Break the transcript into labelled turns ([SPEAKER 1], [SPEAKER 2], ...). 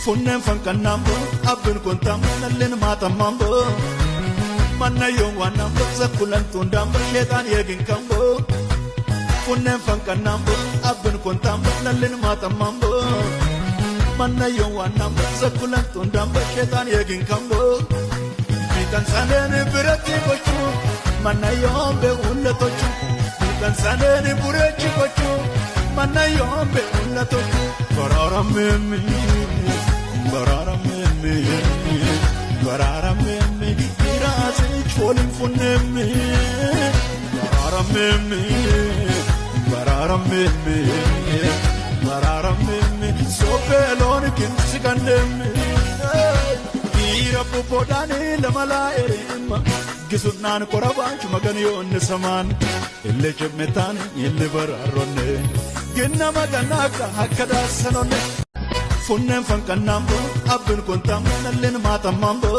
[SPEAKER 1] funnen fankanambo abin kontam nallen matamambo manna yon wanambo zakulan tundambo shetan yegin kambo funnen fankanambo abin kontam nallen matamambo manna yon wanambo zakulan tundambo shetan yegin kambo bitan sanene birati kochu manna yon be ullatochu bitan sanene burachi kochu manna yon be ullatochu bararamemi bararamemi irase cholim funemi bararamemi sopelon kinsigandemi ira popodane lamala erema gisutnan korabanch maganiyon saman ille jmetan ille bararonne genna maganaka hakada sanone funnen fankanambo abin kontam nallen matamambo